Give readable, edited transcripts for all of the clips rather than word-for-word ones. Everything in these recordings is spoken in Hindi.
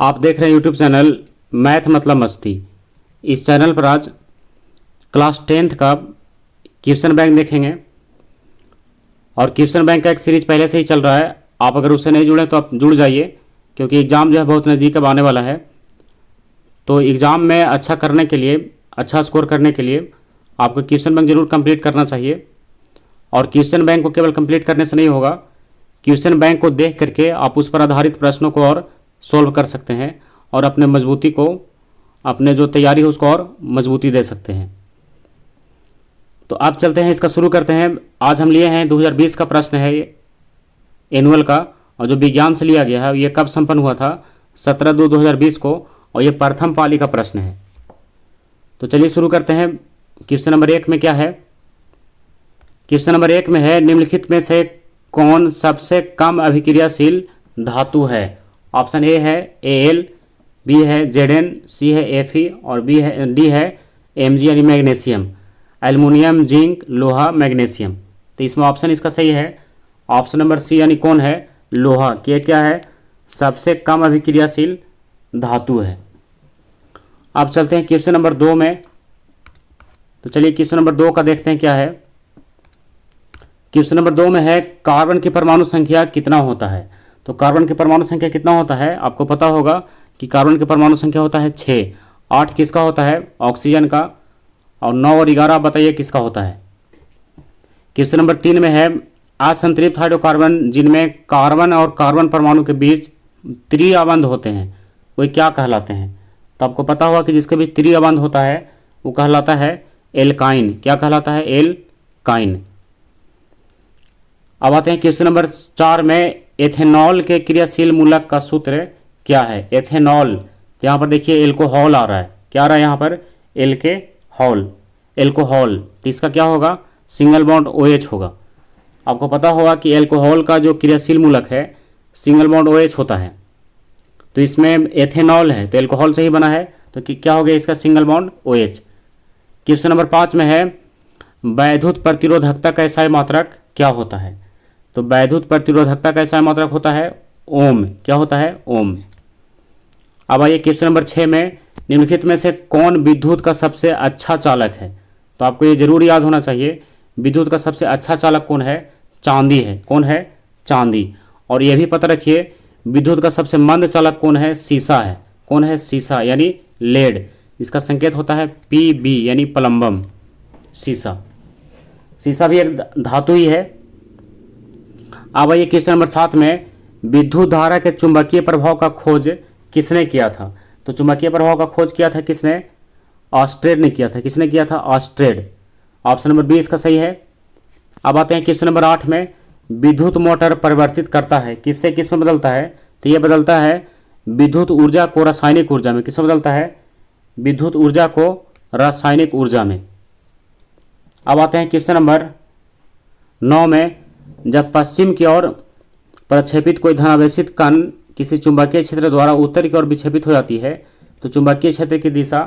आप देख रहे हैं यूट्यूब चैनल मैथ मतलब मस्ती। इस चैनल पर आज क्लास 10th का क्वेश्चन बैंक देखेंगे और क्वेश्चन बैंक का एक सीरीज पहले से ही चल रहा है। आप अगर उससे नहीं जुड़े तो आप जुड़ जाइए, क्योंकि एग्ज़ाम जो है बहुत नज़दीक अब आने वाला है। तो एग्ज़ाम में अच्छा करने के लिए, अच्छा स्कोर करने के लिए आपको क्वेश्चन बैंक ज़रूर कंप्लीट करना चाहिए। और क्वेश्चन बैंक को केवल कंप्लीट करने से नहीं होगा, क्वेश्चन बैंक को देख करके आप उस पर आधारित प्रश्नों को और सोल्व कर सकते हैं और अपने मजबूती को, अपने जो तैयारी है उसको और मजबूती दे सकते हैं। तो आप चलते हैं, इसका शुरू करते हैं। आज हम लिए हैं 2020 का प्रश्न है ये, एनुअल का, और जो विज्ञान से लिया गया है ये कब संपन्न हुआ था? 17/2/2020 को, और ये प्रथम पाली का प्रश्न है। तो चलिए शुरू करते हैं। क्वेश्चन नंबर 1 में क्या है? क्वेश्चन नंबर 1 में है, निम्नलिखित में से कौन सबसे कम अभिक्रियाशील धातु है? ऑप्शन ए है Al, बी है Zn, सी है Fe और डी है Mg यानी मैग्नीशियम। एल्युमिनियम, जिंक, लोहा, मैग्नीशियम। तो इसमें ऑप्शन इसका सही है ऑप्शन नंबर सी, यानी कौन है? लोहा। क्या है? सबसे कम अभिक्रियाशील धातु है। अब चलते हैं क्वेश्चन नंबर 2 में। तो चलिए क्वेश्चन नंबर 2 का देखते हैं क्या है। क्वेश्चन नंबर 2 में है, कार्बन की परमाणु संख्या कितना होता है? तो कार्बन की परमाणु संख्या कितना होता है? आपको पता होगा कि कार्बन की परमाणु संख्या होता है 6। 8 किसका होता है? ऑक्सीजन का। और 9 और 11 बताइए किसका होता है? क्वेश्चन नंबर 3 में है, असंतृप्त हाइड्रोकार्बन जिनमें कार्बन और कार्बन परमाणु के बीच त्रिअबंध होते हैं वे क्या कहलाते हैं? तो आपको पता होगा कि जिसके बीच त्रिअबंध होता है वो कहलाता है एल्काइन। क्या कहलाता है? एल्काइन। अब आते हैं क्वेश्चन नंबर 4 में, एथेनॉल के क्रियाशील मूलक का सूत्र क्या है? एथेनॉल, तो यहाँ पर देखिए एल्कोहल आ रहा है। क्या आ रहा है यहाँ पर? एल्कोहल। तो इसका क्या होगा? सिंगल बॉन्ड OH होगा। आपको पता होगा कि एल्कोहल का जो क्रियाशील मूलक है सिंगल बॉन्ड OH होता है। तो इसमें एथेनॉल है तो एल्कोहल से ही बना है, तो क्या हो गया इसका? Single bond OH। Question number 5 में है, वैद्युत प्रतिरोधकता का एसआई मात्रक क्या होता है? तो वैद्युत प्रतिरोधकता का एसआई मात्रक होता है ओम। क्या होता है? ओम। अब आइए क्वेश्चन नंबर 6 में, निम्नलिखित में से कौन विद्युत का सबसे अच्छा चालक है? तो आपको ये जरूर याद होना चाहिए, विद्युत का सबसे अच्छा चालक कौन है? चांदी है। कौन है? चांदी। और ये भी पता रखिए, विद्युत का सबसे मंद चालक कौन है? सीसा है। कौन है? सीसा यानी लेड। इसका संकेत होता है Pb यानी प्लम्बम। सीसा भी एक धातु ही है। अब आइए क्वेश्चन नंबर 7 में, विद्युत धारा के चुंबकीय प्रभाव का खोज किसने किया था? तो चुंबकीय प्रभाव का खोज किया था किसने? ऑस्ट्रेड ने किया था। किसने किया था? ऑस्ट्रेड। ऑप्शन नंबर बी इसका सही है। अब आते हैं क्वेश्चन नंबर 8 में, विद्युत मोटर परिवर्तित करता है किससे किस में बदलता है? तो यह बदलता है विद्युत ऊर्जा को रासायनिक ऊर्जा में। किसमें बदलता है? विद्युत ऊर्जा को रासायनिक ऊर्जा में। अब आते हैं क्वेश्चन नंबर 9 में, जब पश्चिम की ओर प्रक्षेपित कोई धनावेशित कण किसी चुंबकीय क्षेत्र द्वारा उत्तर की ओर विक्षेपित हो जाती है तो चुंबकीय क्षेत्र की दिशा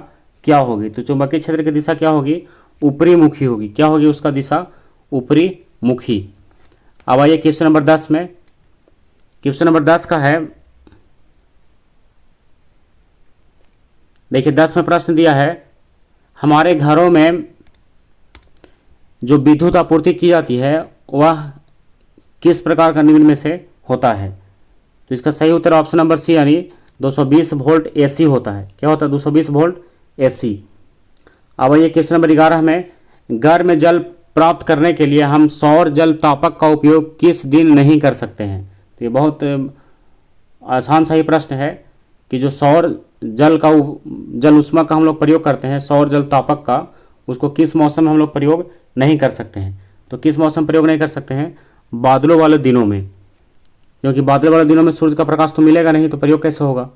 क्या होगी? तो चुंबकीय क्षेत्र की दिशा क्या होगी? ऊपरी मुखी होगी। क्या होगी उसका दिशा? ऊपरी मुखी। अब आइए क्वेश्चन नंबर 10 में। क्वेश्चन नंबर 10 का है, देखिए 10 में प्रश्न दिया है, हमारे घरों में जो विद्युत आपूर्ति की जाती है वह किस प्रकार का निम्न में से होता है? तो इसका सही उत्तर ऑप्शन नंबर सी यानी 220 वोल्ट AC होता है। क्या होता है? 220 वोल्ट AC। अब आइए क्वेश्चन नंबर 11 में, गर्म जल प्राप्त करने के लिए हम सौर जल तापक का उपयोग किस दिन नहीं कर सकते हैं? तो ये बहुत आसान सा ही प्रश्न है कि जो सौर जल का जल उष्मा का हम लोग प्रयोग करते हैं, सौर जल तापक का, उसको किस मौसम में हम लोग प्रयोग नहीं कर सकते हैं? तो किस मौसम प्रयोग नहीं कर सकते हैं? बादलों वाले दिनों में, क्योंकि बादल वाले दिनों में सूर्य का प्रकाश तो मिलेगा नहीं, तो प्रयोग कैसे होगा?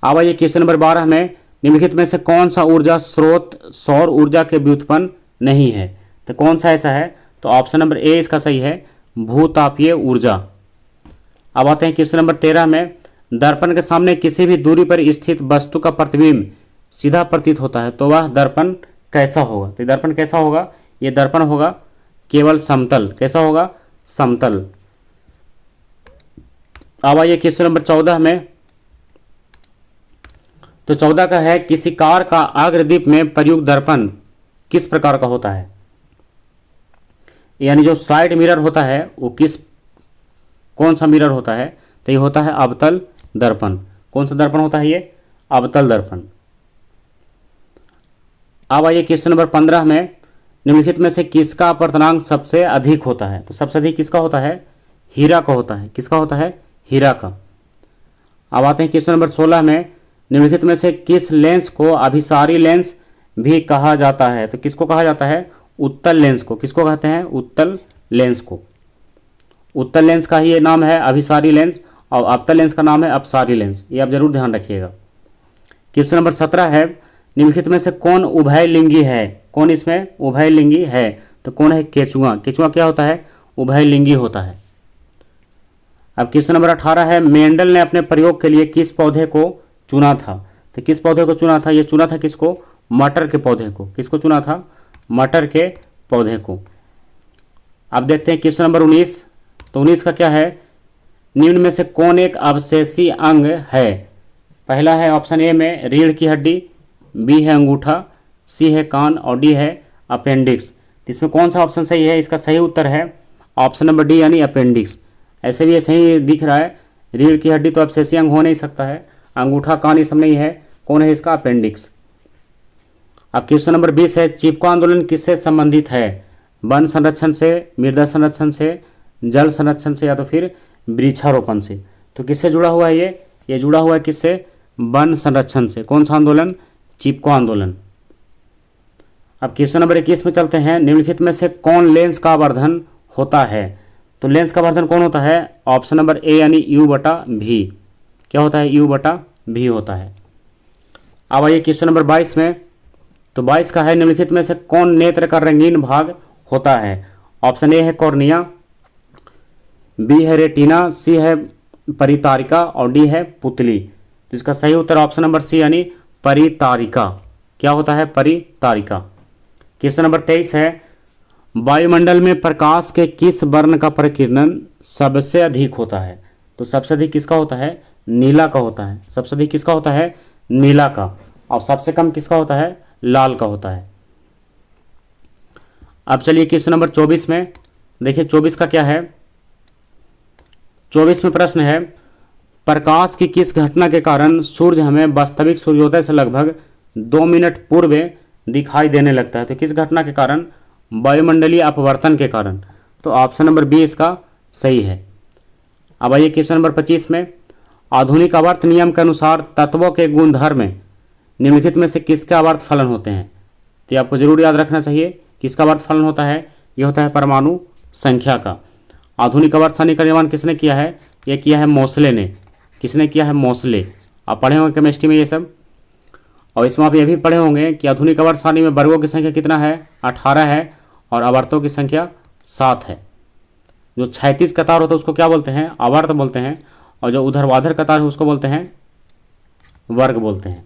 अब आइए क्वेश्चन नंबर 12 में, निम्नलिखित में से कौन सा ऊर्जा स्रोत सौर ऊर्जा के व्युत्पन्न नहीं है? तो कौन सा ऐसा है? तो ऑप्शन नंबर ए इसका सही है, भूतापीय ऊर्जा। अब आते हैं क्वेश्चन नंबर 13 में, दर्पण के सामने किसी भी दूरी पर स्थित वस्तु का प्रतिबिंब सीधा प्रतीत होता है तो वह दर्पण कैसा होगा? तो दर्पण कैसा होगा? ये दर्पण होगा केवल समतल। कैसा होगा? समतल। अब आइए क्वेश्चन नंबर 14 में, तो 14 का है, किसी कार का अग्रदीप में प्रयुक्त दर्पण किस प्रकार का होता है? यानी जो साइड मिरर होता है वो कौन सा मिरर होता है? तो ये होता है अवतल दर्पण। कौन सा दर्पण होता है ये? अवतल दर्पण। अब आइए क्वेश्चन नंबर 15 में, निम्नलिखित में से किसका अपवर्तनांक सबसे अधिक होता है? तो सबसे अधिक किसका होता है? हीरा का होता है। किसका होता है? हीरा का। अब आते हैं क्वेश्चन नंबर 16 में, निम्नलिखित में से किस लेंस को अभिसारी लेंस भी कहा जाता है? तो किसको कहा जाता है? उत्तल लेंस को। किसको कहते हैं? उत्तल लेंस को। उत्तल लेंस का ही ये नाम है अभिसारी लेंस, और अवतल लेंस का नाम है अपसारी लेंस। ये आप जरूर ध्यान रखिएगा। क्वेश्चन नंबर 17 है, निम्नलिखित में से कौन उभयलिंगी है? कौन इसमें उभयलिंगी है? तो कौन है? केचुआ। केचुआ क्या होता है? उभयलिंगी होता है। अब क्वेश्चन नंबर 18 है, मेंडल ने अपने प्रयोग के लिए किस पौधे को चुना था? तो किस पौधे को चुना था? ये चुना था किसको? मटर के पौधे को। किसको चुना था? मटर के पौधे को। अब देखते हैं क्वेश्चन नंबर 19। तो 19 का क्या है? निम्न में से कौन एक अवशेषी अंग है? पहला है ऑप्शन ए में रीढ़ की हड्डी, बी है अंगूठा, सी है कान और डी है अपेंडिक्स। इसमें कौन सा ऑप्शन सही है? इसका सही उत्तर है ऑप्शन नंबर डी यानी अपेंडिक्स। ऐसे भी ये सही दिख रहा है, रीढ़ की हड्डी तो अवशेषी अंग हो नहीं सकता है, अंगूठा कान ये सब नहीं है, कौन है इसका? अपेंडिक्स। अब क्वेश्चन नंबर 20 है, चिपको आंदोलन किससे संबंधित है? वन संरक्षण से, मृदा संरक्षण से, जल संरक्षण से, या तो फिर वृक्षारोपण से। तो किससे जुड़ा हुआ है ये जुड़ा हुआ है किससे? वन संरक्षण से। कौन सा आंदोलन? चिपको आंदोलन। अब क्वेश्चन नंबर 21 में चलते हैं, निम्नलिखित में से कौन लेंस का वर्धन होता है? तो लेंस का वर्धन कौन होता है? ऑप्शन नंबर ए यानी U/V। क्या होता है? U/V होता है। अब आइए क्वेश्चन नंबर 22 में। तो 22 का है, निम्नलिखित में से कौन नेत्र का रंगीन भाग होता है? ऑप्शन ए है कॉर्निया, बी है रेटिना, सी है परितारिका और डी है पुतली। तो इसका सही उत्तर ऑप्शन नंबर सी यानी परितारिका। क्या होता है? परितारिका। क्वेश्चन नंबर 23 है, वायुमंडल में प्रकाश के किस वर्ण का प्रकीर्णन सबसे अधिक होता है? तो सबसे अधिक किसका होता है? नीला का होता है। सबसे अधिक किसका होता है? नीला का। और सबसे कम किसका होता है? लाल का होता है। अब चलिए क्वेश्चन नंबर 24 में देखिए, 24 का क्या है? 24 में प्रश्न है, प्रकाश की किस घटना के कारण सूर्य हमें वास्तविक सूर्योदय से लगभग 2 मिनट पूर्व दिखाई देने लगता है? तो किस घटना के कारण? वायुमंडलीय अपवर्तन के कारण। तो ऑप्शन नंबर बी इसका सही है। अब आइए क्वेश्चन नंबर 25 में, आधुनिक आवर्त नियम के अनुसार तत्वों के गुणधर्म निम्नलिखित में से किसके आवर्त फलन होते हैं? तो आपको जरूर याद रखना चाहिए किसका आवर्त फलन होता है? यह होता है परमाणु संख्या का। आधुनिक आवर्त सारणी का निर्माण किसने किया है? यह किया है मोसले ने। किसने किया है? मोसले। आप पढ़े होंगे केमिस्ट्री में ये सब। और इसमें आप ये भी पढ़े होंगे कि आधुनिक आवर्त सारणी में वर्गों की संख्या कितना है? 18 है, और आवर्तों की संख्या 7 है। जो क्षैतिज कतार होता है उसको क्या बोलते हैं? आवर्त बोलते हैं, और जो ऊर्ध्वाधर कतार है उसको बोलते हैं वर्ग बोलते हैं।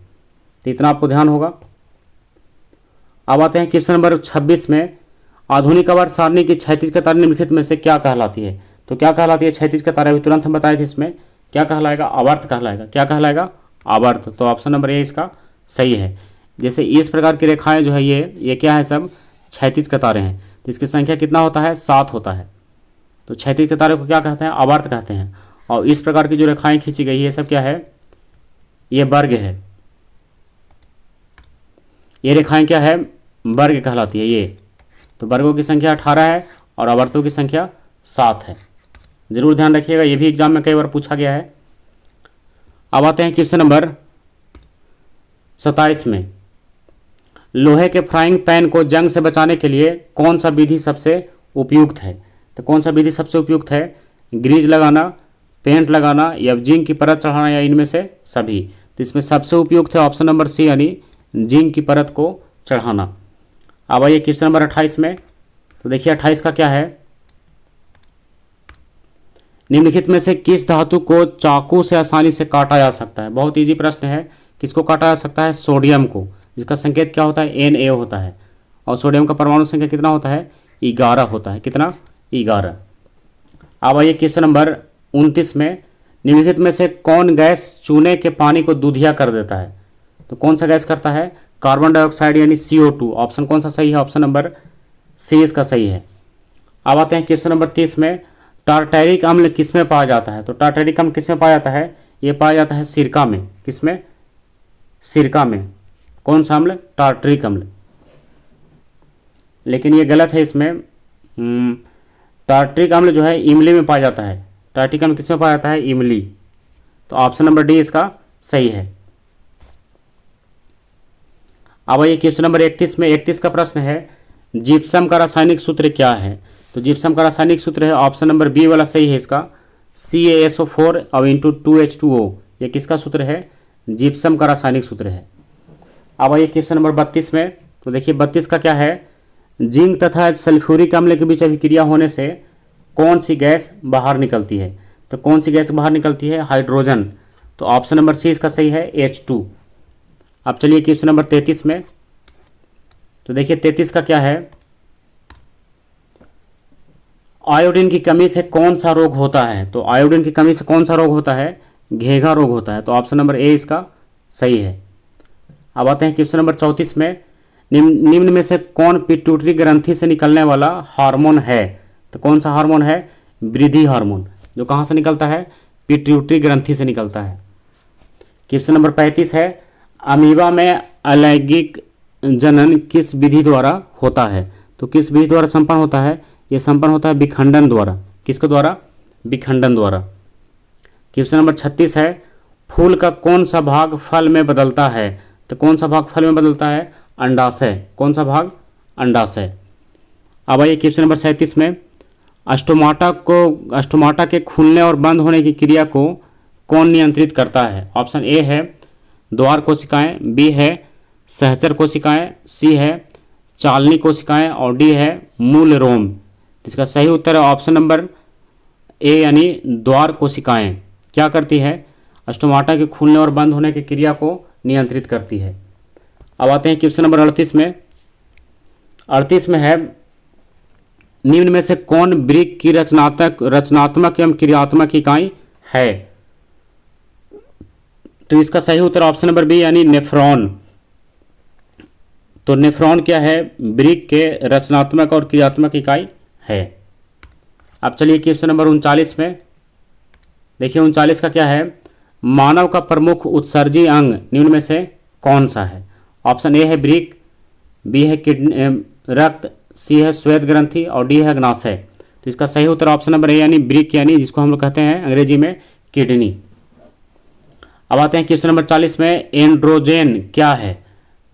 तो इतना आपको ध्यान होगा। अब आते हैं क्वेश्चन नंबर 26 में, आधुनिक आवर्त सारणी की क्षैतिज कतार निम्नलिखित में से क्या कहलाती है? तो क्या कहलाती है क्षैतिज कतार? अभी तुरंत हम बताए थे, इसमें क्या कहलाएगा? आवर्त कहलाएगा। क्या कहलाएगा? आवर्त। तो ऑप्शन नंबर ए इसका सही है। जैसे इस प्रकार की रेखाएं जो है ये क्या है? सब क्षैतिज कतारें हैं। तो इसकी संख्या कितना होता है? 7 होता है। तो क्षैतिज कतारों को क्या कहते हैं? आवर्त कहते हैं। और इस प्रकार की जो रेखाएं खींची गई है ये सब क्या है? ये वर्ग है। ये रेखाएं क्या है? वर्ग कहलाती है ये। तो वर्गों की संख्या 18 है और आवर्तों की संख्या 7 है। जरूर ध्यान रखिएगा, ये भी एग्जाम में कई बार पूछा गया है। अब आते हैं क्वेश्चन नंबर 27 में, लोहे के फ्राइंग पैन को जंग से बचाने के लिए कौन सा विधि सबसे उपयुक्त है? तो कौन सा विधि सबसे उपयुक्त है? ग्रीज लगाना, पेंट लगाना, या जिंक की परत चढ़ाना, या इनमें से सभी? तो इसमें सबसे उपयुक्त है ऑप्शन नंबर सी यानी जिंक की परत को चढ़ाना। अब आइए क्वेश्चन नंबर 28 में। तो देखिए 28 का क्या है? निम्नलिखित में से किस धातु को चाकू से आसानी से काटा जा सकता है? बहुत इजी प्रश्न है। किसको काटा जा सकता है? सोडियम को, जिसका संकेत क्या होता है? Na होता है। और सोडियम का परमाणु संख्या कितना होता है? 11 होता है। कितना? 11। अब आइए क्वेश्चन नंबर 29 में, निम्नलिखित में से कौन गैस चूने के पानी को दूधिया कर देता है? तो कौन सा गैस करता है? कार्बन डाइऑक्साइड यानी CO2। ऑप्शन कौन सा सही है? ऑप्शन नंबर सी इसका सही है। अब आते हैं क्वेश्चन नंबर 30 में, टार्टैरिक अम्ल किस में पाया जाता है? तो टार्टैरिक अम्ल किस में पाया जाता है? ये पाया जाता है सिरका में। किस में? सिरका में। कौन सा अम्ल? टार्टरिक अम्ल। लेकिन ये गलत है। इसमें टार्टरिक अम्ल जो है इमली में पाया जाता है। टार्टरिक अम्ल किस में पाया जाता है? इमली। तो ऑप्शन नंबर डी इसका सही है। अब आइए क्वेश्चन नंबर 31 में, 31 का प्रश्न है, जिप्सम का रासायनिक सूत्र क्या है? तो जिप्सम का रासायनिक सूत्र है, ऑप्शन नंबर बी वाला सही है इसका, CaSO4 और इंटू 2H2O। ये किसका सूत्र है? जिप्सम का रासायनिक सूत्र है। अब आइए क्वेश्चन नंबर 32 में, तो देखिए 32 का क्या है, जिंक तथा सल्फ्यूरिक अम्ल के बीच अभिक्रिया होने से कौन सी गैस बाहर निकलती है? तो कौन सी गैस बाहर निकलती है? हाइड्रोजन। तो ऑप्शन नंबर सी इसका सही है, H2। अब चलिए क्वेश्चन नंबर 33 में, तो देखिए 33 का क्या है, आयोडीन की कमी से कौन सा रोग होता है? तो आयोडीन की कमी से कौन सा रोग होता है? घेघा रोग होता है। तो ऑप्शन नंबर ए इसका सही है। अब आते हैं क्वेश्चन नंबर 34 में, निम्न में से कौन पिट्यूटरी ग्रंथि से निकलने वाला हार्मोन है? तो कौन सा हार्मोन है? वृद्धि हार्मोन, जो कहाँ से निकलता है? पिट्यूटरी ग्रंथि से निकलता है। क्वेश्चन नंबर 35 है, अमीबा में अलैंगिक जनन किस विधि द्वारा होता है? तो किस विधि द्वारा संपन्न होता है? यह संपन्न होता है विखंडन द्वारा। किसके द्वारा? विखंडन द्वारा। क्वेश्चन नंबर 36 है, फूल का कौन सा भाग फल में बदलता है? तो कौन सा भाग फल में बदलता है? अंडाशय। कौन सा भाग? अंडाशय। अब आइए क्वेश्चन नंबर 37 में, अस्टोमाटा के खुलने और बंद होने की क्रिया को कौन नियंत्रित करता है? ऑप्शन ए है द्वार कोशिकाएं, बी है सहचर कोशिकाएं, सी है चालनी कोशिकाएं और डी है मूल रोम। इसका सही उत्तर है ऑप्शन नंबर ए यानी द्वार कोशिकाएं। क्या करती है? अस्टोमाटा के खुलने और बंद होने की क्रिया को नियंत्रित करती है। अब आते हैं क्वेश्चन नंबर 38 में। 38 में है, निम्न में से कौन ब्रिक की रचनात्मक एवं क्रियात्मक इकाई है? तो इसका सही उत्तर ऑप्शन नंबर बी यानी नेफ्रॉन। तो नेफ्रॉन क्या है? ब्रिक के रचनात्मक और क्रियात्मक इकाई है। अब चलिए क्वेश्चन नंबर 39 में, देखिए 39 का क्या है, मानव का प्रमुख उत्सर्जी अंग निम्न में से कौन सा है? ऑप्शन ए है ब्रिक, बी है किडनी रक्त, सी है श्वेत ग्रंथि और डी है अग्नाशय। तो इसका सही उत्तर ऑप्शन नंबर ए यानी ब्रिक, यानी जिसको हम लोग कहते हैं अंग्रेजी में किडनी। अब आते हैं क्वेश्चन नंबर 40 में, एंड्रोजेन क्या है?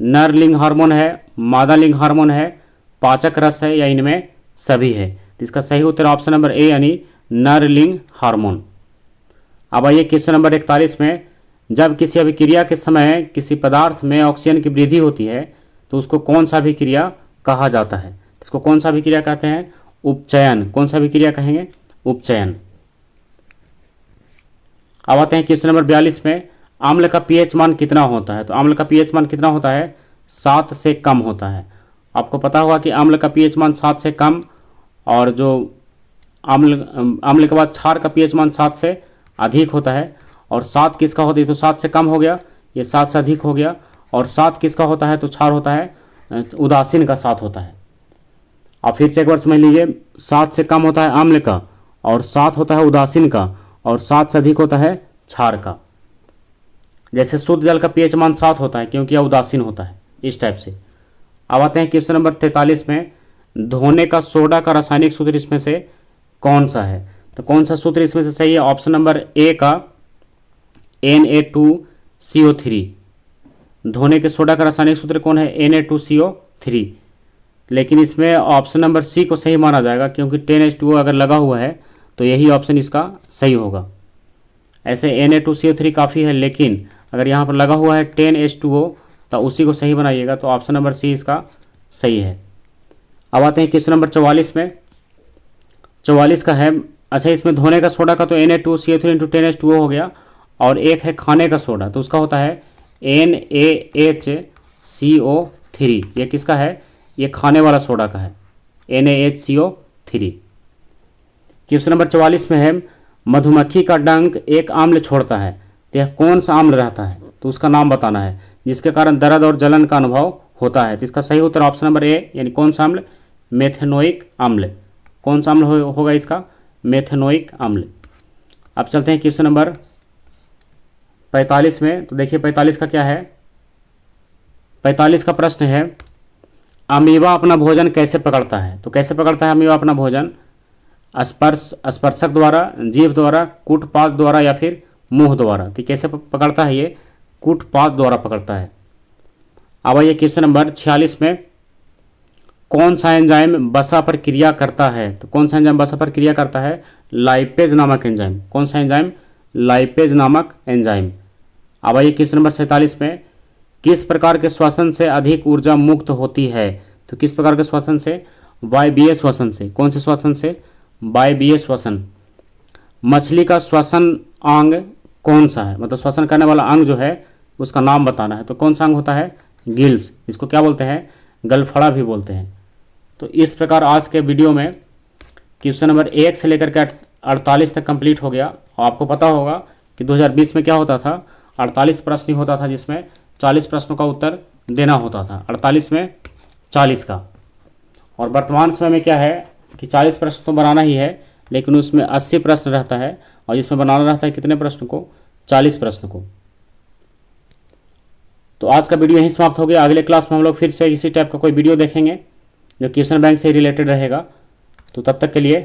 नर लिंग हार्मोन है, मादा लिंग हार्मोन है, पाचक रस है या इनमें सभी है? तो इसका सही उत्तर ऑप्शन नंबर ए यानी नर लिंग हार्मोन। अब आइए क्वेश्चन नंबर 41 में, जब किसी अभिक्रिया के समय किसी पदार्थ में ऑक्सीजन की वृद्धि होती है तो उसको कौन सा अभिक्रिया कहा जाता है? इसको कौन सा अभिक्रिया कहते हैं? उपचयन। कौन सा अभिक्रिया कहेंगे? उपचयन। अब आते हैं क्वेश्चन नंबर 42 में, अम्ल का पीएच मान कितना होता है? तो अम्ल का पीएच मान कितना होता है? 7 से कम होता है। आपको पता होगा कि अम्ल का पीएच मान 7 से कम, और जो अम्ल के बाद क्षार का पीएच मान 7 से अधिक होता है। और 7 किसका होता है? तो 7 से कम हो गया, ये 7 से अधिक हो गया। और 7 किसका होता है? तो क्षार होता है उदासीन का 7 होता है। अब फिर से एक बार समझ लीजिए, 7 से कम होता है अम्ल का, और 7 होता है उदासीन का, और 7 से अधिक होता है क्षार का। जैसे शुद्ध जल का पीएच मान 7 होता है क्योंकि यह उदासीन होता है, इस टाइप से। अब आते हैं क्वेश्चन नंबर 43 में, धोने का सोडा का रासायनिक सूत्र इसमें से कौन सा है? तो कौन सा सूत्र इसमें से सही है? ऑप्शन नंबर ए का Na2CO3। धोने के सोडा का रासायनिक सूत्र कौन है? Na2CO3। लेकिन इसमें ऑप्शन नंबर सी को सही माना जाएगा क्योंकि 10H2O अगर लगा हुआ है तो यही ऑप्शन इसका सही होगा। ऐसे Na2CO3 काफ़ी है, लेकिन अगर यहाँ पर लगा हुआ है 10H2O तो उसी को सही बनाइएगा। तो ऑप्शन नंबर सी इसका सही है। अब आते हैं क्वेश्चन नंबर 44 में। 44 का है, अच्छा इसमें धोने का सोडा का तो Na2CO3 इंटू 10H2O हो गया, और एक है खाने का सोडा तो उसका होता है NaHCO3। ये किसका है? ये खाने वाला सोडा का है, NaHCO3। क्वेश्चन नंबर 44 में है, मधुमक्खी का डंक एक आम्ल छोड़ता है, तो यह कौन सा आम्ल रहता है? तो उसका नाम बताना है। जिसके कारण दर्द और जलन का अनुभव होता है। तो इसका सही उत्तर ऑप्शन नंबर ए, यानी कौन सा अम्ल? मेथेनोइक अम्ल। कौन सा अम्ल होगा इसका? मेथेनोइक अम्ल। अब चलते हैं क्वेश्चन नंबर 45 में। तो देखिए 45 का क्या है? 45 का प्रश्न है, अमीबा अपना भोजन कैसे पकड़ता है? तो कैसे पकड़ता है अमीबा अपना भोजन? स्पर्शक द्वारा, जीभ द्वारा, कूटपाद द्वारा या फिर मुंह द्वारा। तो कैसे पकड़ता है ये? कूटपाद द्वारा पकड़ता है। अब आइए क्वेश्चन नंबर 46 में, कौन सा एंजाइम वसा पर क्रिया करता है? तो कौन सा एंजाइम वसा पर क्रिया करता है? लाइपेज नामक एंजाइम। कौन सा एंजाइम? लाइपेज नामक एंजाइम। अब आइए क्वेश्चन नंबर 47 में, किस प्रकार के श्वसन से अधिक ऊर्जा मुक्त होती है? तो किस प्रकार के श्वसन से? वायवीय श्वसन से। कौन से श्वसन से? वायवीय श्वसन। मछली का श्वसन अंग कौन सा है? मतलब श्वसन करने वाला अंग जो है उसका नाम बताना है। तो कौन सा अंग होता है? गिल्स। इसको क्या बोलते हैं? गलफड़ा भी बोलते हैं। तो इस प्रकार आज के वीडियो में क्वेश्चन नंबर 1 से लेकर के 48 तक कंप्लीट हो गया। और आपको पता होगा कि 2020 में क्या होता था? 48 प्रश्न होता था, जिसमें 40 प्रश्नों का उत्तर देना होता था। 48 में 40 का। और वर्तमान समय में क्या है कि 40 प्रश्न तो बनाना ही है, लेकिन उसमें 80 प्रश्न रहता है, और जिसमें बनाना रहता है कितने प्रश्न को? 40 प्रश्न को। तो आज का वीडियो यहीं समाप्त हो गया। अगले क्लास में हम लोग फिर से इसी टाइप का कोई वीडियो देखेंगे जो क्वेश्चन बैंक से रिलेटेड रहेगा। तो तब तक के लिए